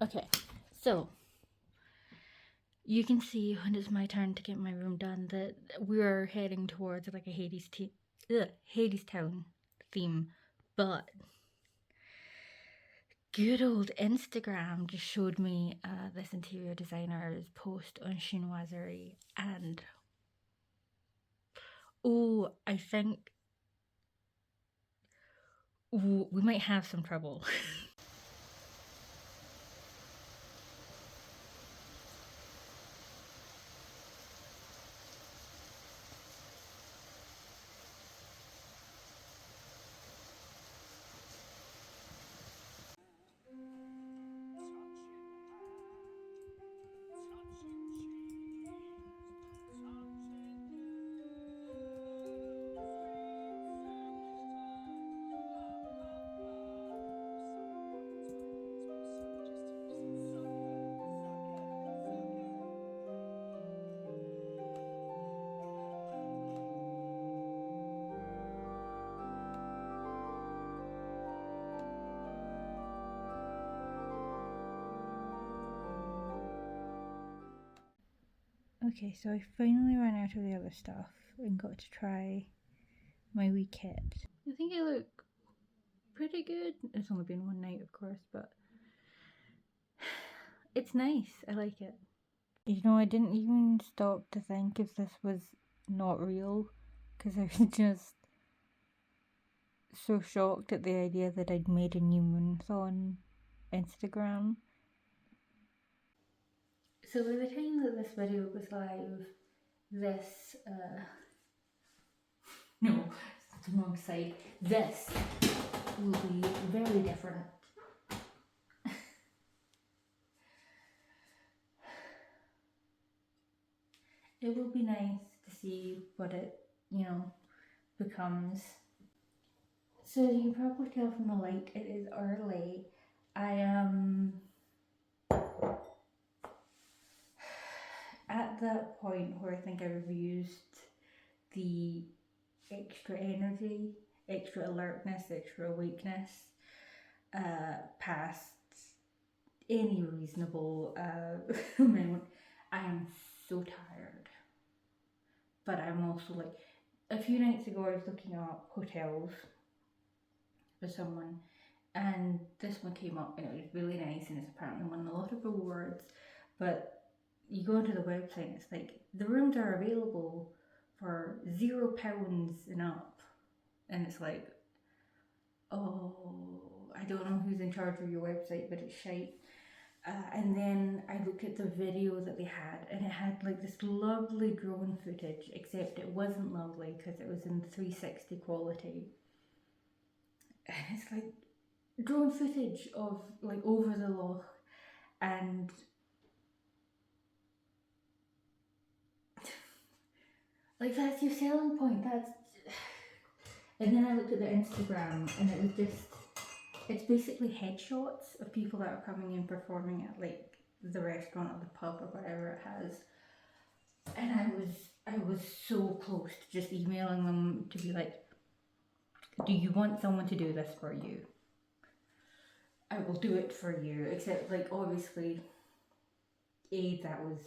Okay, so you can see when it's my turn to get my room done that we're heading towards like a Hades Town theme, but good old Instagram just showed me this interior designer's post on chinoiserie, and I think we might have some trouble. Okay, so I finally ran out of the other stuff and got to try my wee kit. I think I look pretty good. It's only been one night, of course, but it's nice. I like it. You know, I didn't even stop to think if this was not real because I was just so shocked at the idea that I'd made a new month on Instagram. So by the time that this video goes live, this no, it's the wrong side. This will be very different. It will be nice to see what it, becomes. So as you can probably tell from the light, it is early. I am at that point where I think I've used the extra energy, extra alertness, extra awakeness past any reasonable amount. I am so tired, but I'm also like, a few nights ago I was looking up hotels for someone, and this one came up and it was really nice, and it's apparently won a lot of awards. But you go onto the website and it's like the rooms are available for £0 and up, and it's like, oh, I don't know who's in charge of your website, but it's shite. And then I looked at the video that they had, and it had like this lovely drone footage, except it wasn't lovely because it was in 360 quality. And it's like drone footage of like over the loch, and like that's your selling point. And then I looked at their Instagram, and it was just, it's basically headshots of people that are coming in performing at like the restaurant or the pub or whatever it has. And I was so close to just emailing them to be like, do you want someone to do this for you? I will do it for you. Except like obviously that was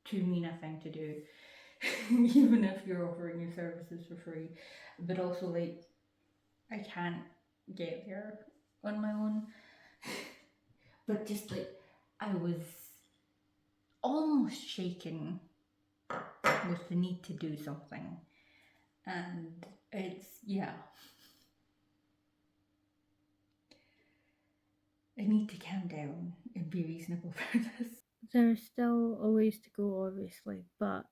too mean a thing to do. Even if you're offering your services for free. But also like I can't get there on my own. But just like I was almost shaken with the need to do something. And it's, yeah. I need to calm down and be reasonable for this. There's still a ways to go, obviously, but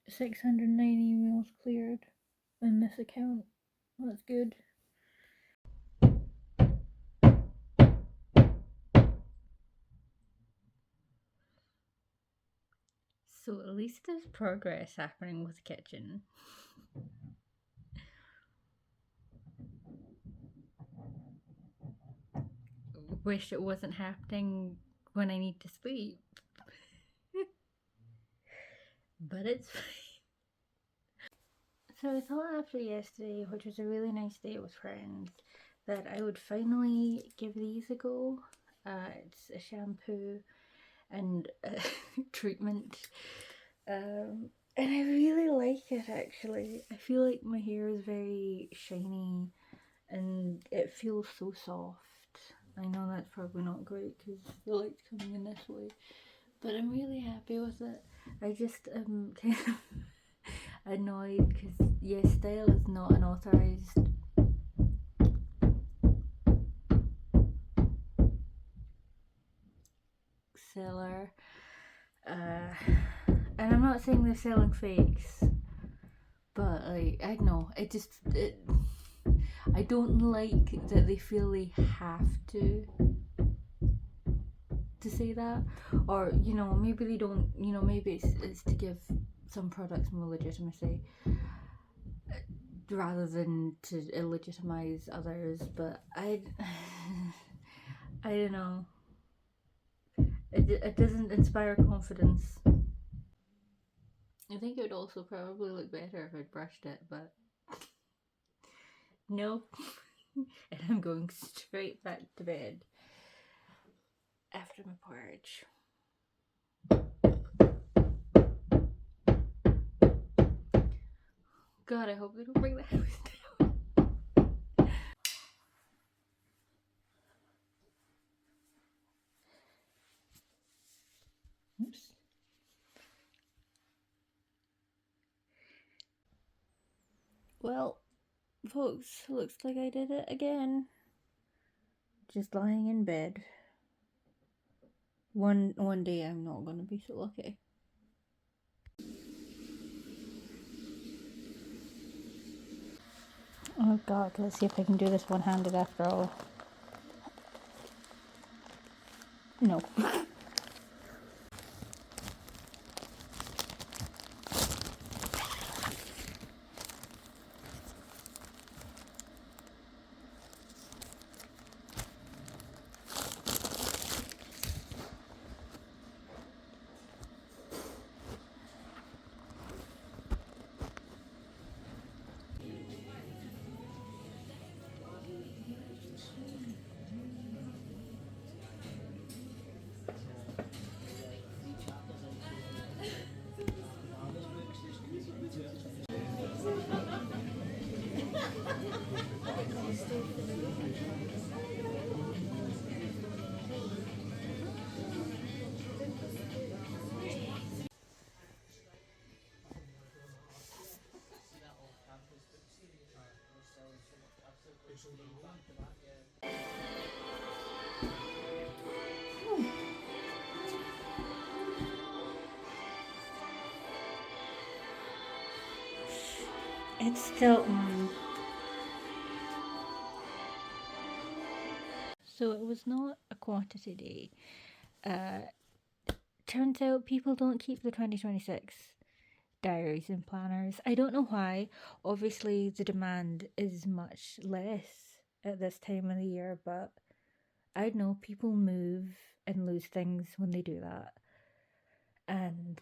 690 emails cleared in this account. That's good. So at least there's progress happening with the kitchen. Wish it wasn't happening when I need to sleep. But it's fine. So I thought after yesterday, which was a really nice day with friends, that I would finally give these a go. It's a shampoo and treatment, and I really like it actually. I feel like my hair is very shiny and it feels so soft. I know that's probably not great because the light's coming in this way, but I'm really happy with it. I just am kind of annoyed because Yes Style is not an authorised seller, and I'm not saying they're selling fakes, but like I don't know, I don't like that they feel they have to say that, or maybe they don't. Maybe it's to give some products more legitimacy rather than to illegitimize others. But I don't know. It doesn't inspire confidence. I think it would also probably look better if I'd brushed it, but no. And I'm going straight back to bed after my porridge. God, I hope they don't bring the house down. Oops. Well, folks, looks like I did it again. Just lying in bed. One day I'm not gonna be so lucky. Oh god, let's see if I can do this one-handed after all. No. It's still on. So it was not a quantity day. Turns out people don't keep the 2026 diaries and planners. I don't know why. Obviously, the demand is much less at this time of the year, but I know people move and lose things when they do that. And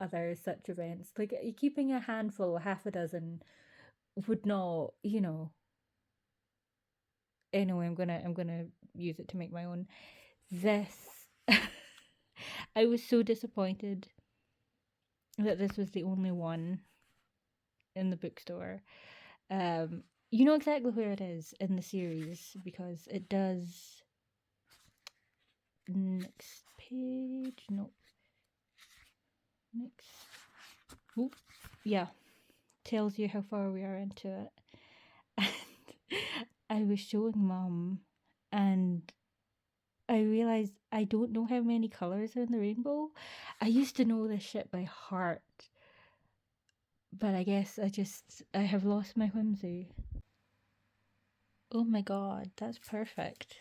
other such events, like keeping a handful, half a dozen, would not, Anyway, I'm gonna use it to make my own. This, I was so disappointed that this was the only one in the bookstore. You know exactly where it is in the series because it does. Next page, no. Next, oh, yeah, tells you how far we are into it. And I was showing Mum, and I realised I don't know how many colours are in the rainbow. I used to know this shit by heart, but I guess I have lost my whimsy. Oh my god, that's perfect.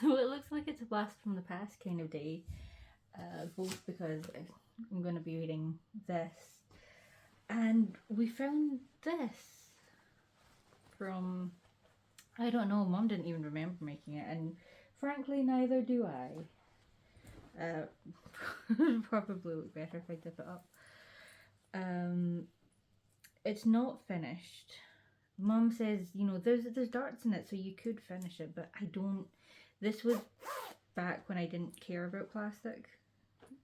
So it looks like it's a blast from the past kind of day, both because I'm going to be reading this, and we found this from, I don't know, Mum didn't even remember making it, and frankly neither do I. Probably look better if I dip it up. It's not finished. Mum says, you know, there's darts in it, so you could finish it, but I don't. This was back when I didn't care about plastic,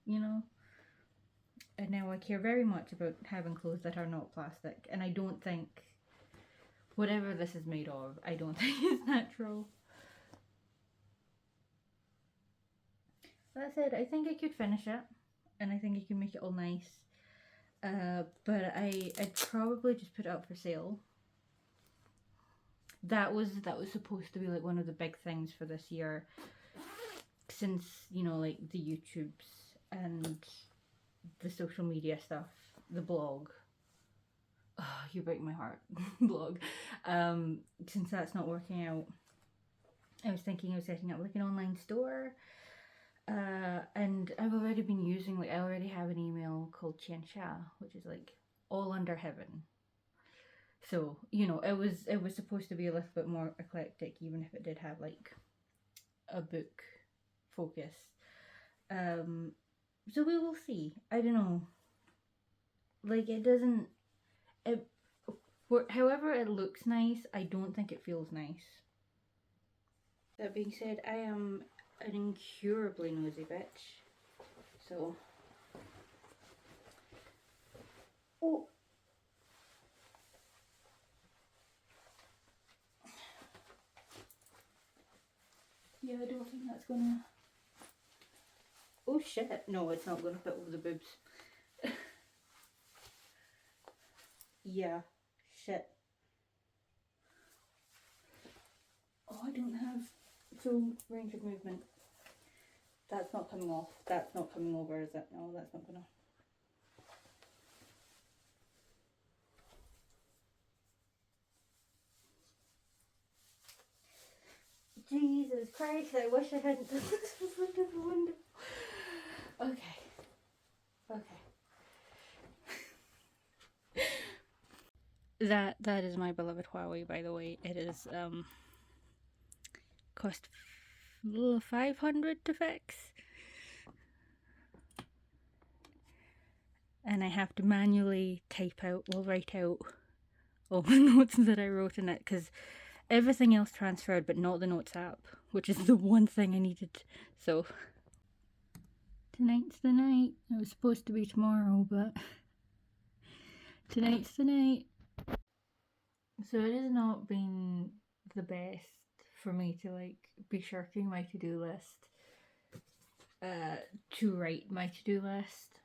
you know, and now I care very much about having clothes that are not plastic, and I don't think whatever this is made of, I don't think it's natural. That said, I think I could finish it, and I think I can make it all nice. But I'd probably just put it up for sale. That was supposed to be like one of the big things for this year, since, you know, like the YouTubes and the social media stuff, the blog. Oh, you break my heart. Blog. Since that's not working out, I was thinking of setting up like an online store. And I've already been using, like, I already have an email called Qiansha, which is like all under heaven. So, you know, it was supposed to be a little bit more eclectic, even if it did have like a book focus. So we will see. I don't know. Like, it doesn't, however it looks nice, I don't think it feels nice. That being said, I am an incurably nosy bitch. So, oh. Yeah, I don't think that's gonna... Oh shit, no, it's not gonna fit over the boobs. Yeah, shit. Oh, I don't have full range of movement. That's not coming off. That's not coming over, is it? No, that's not gonna... Jesus Christ, I wish I hadn't done this before the window. Okay. Okay. That is my beloved Huawei, by the way. It is cost $500 to fix, and I have to manually write out all the notes that I wrote in it, because everything else transferred but not the notes app, which is the one thing I needed. So tonight's the night. It was supposed to be tomorrow, but tonight's the night. So it has not been the best for me to like be shirking my to-do list to write my to-do list.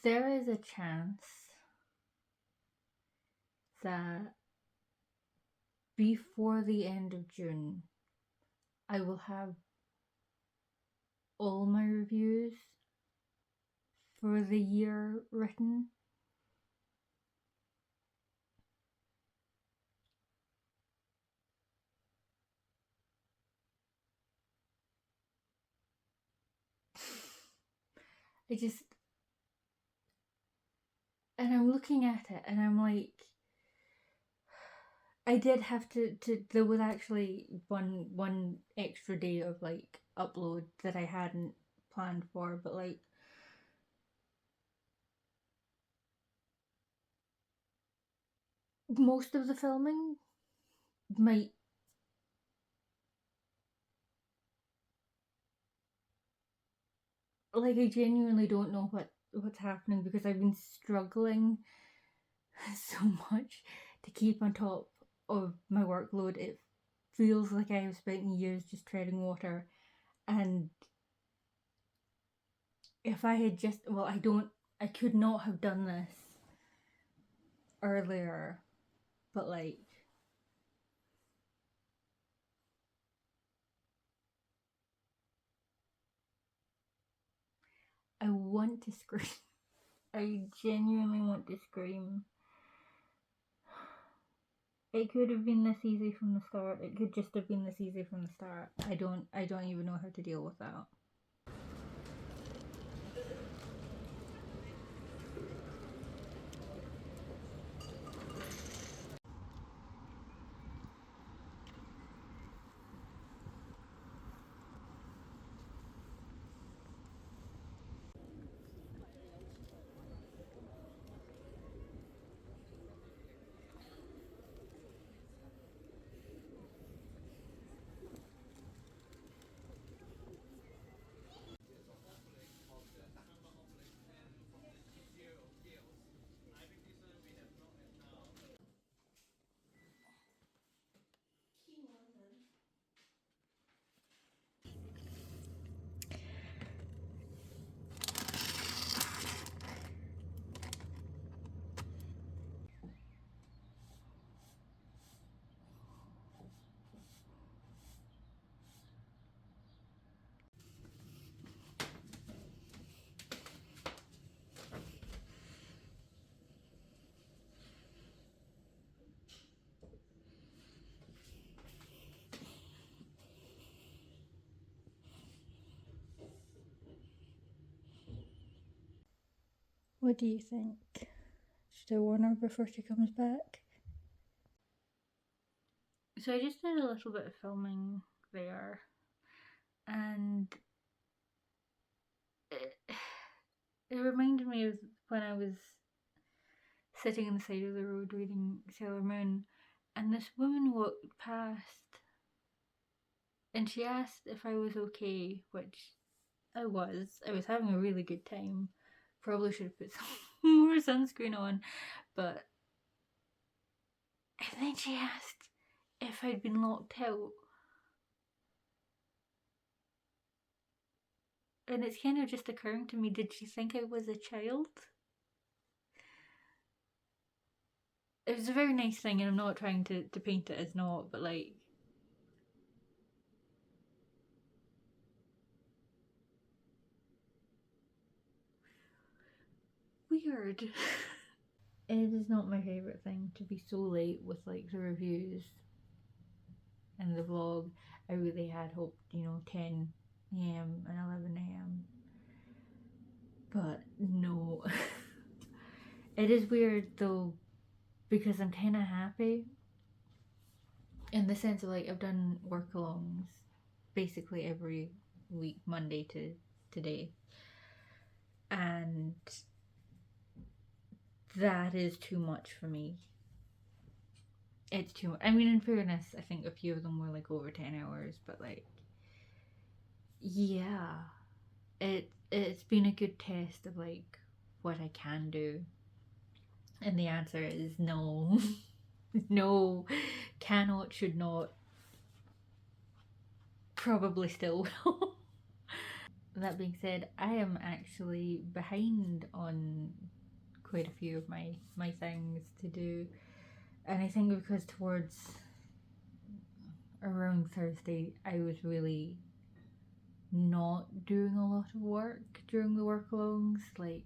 There is a chance that before the end of June, I will have all my reviews for the year written. And I'm looking at it and I'm like, I did have to there was actually one extra day of like upload that I hadn't planned for, but like most of the filming might like I genuinely don't know what's happening because I've been struggling so much to keep on top of my workload. It feels like I have spent years just treading water, and if I had just I could not have done this earlier, but like I want to scream. I genuinely want to scream. It could have been this easy from the start. It could just have been this easy from the start. I don't even know how to deal with that. What do you think? Should I warn her before she comes back? So I just did a little bit of filming there, and it reminded me of when I was sitting on the side of the road reading Sailor Moon, and this woman walked past, and she asked if I was okay, which I was. I was having a really good time. Probably should have put some more sunscreen on, but. And then she asked if I'd been locked out. And it's kind of just occurring to me, did she think I was a child? It was a very nice thing, and I'm not trying to paint it as not, but like. Weird. It is not my favourite thing to be so late with like the reviews and the vlog. I really had hoped, 10 a.m. and 11 a.m. But no. It is weird though, because I'm kind of happy in the sense of like I've done work alongs basically every week, Monday to today, and that is too much for me. It's too much. I mean, in fairness, I think a few of them were like over 10 hours, but like, yeah, it's been a good test of like what I can do? And the answer is no. No, cannot, should not, probably still will. That being said, I am actually behind on quite a few of my things to do, and I think because towards around Thursday I was really not doing a lot of work during the work alongs. Like,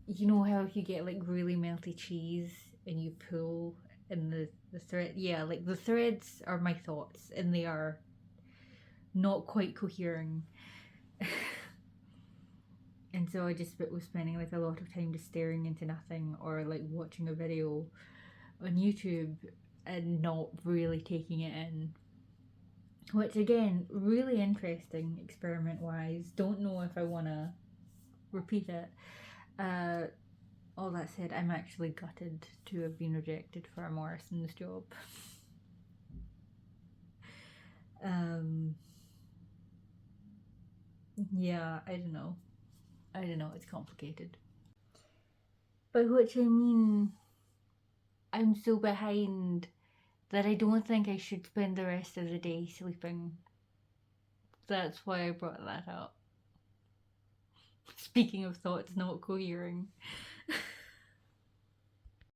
you know how if you get like really melty cheese and you pull and the thread, yeah, like the threads are my thoughts and they are not quite cohering. And so I just was spending like a lot of time just staring into nothing or like watching a video on YouTube and not really taking it in. Which again, really interesting experiment wise. Don't know if I want to repeat it. All that said, I'm actually gutted to have been rejected for a Morrison's job. Yeah, I don't know. It's complicated. By which I mean, I'm so behind that I don't think I should spend the rest of the day sleeping. That's why I brought that up. Speaking of thoughts not cohering.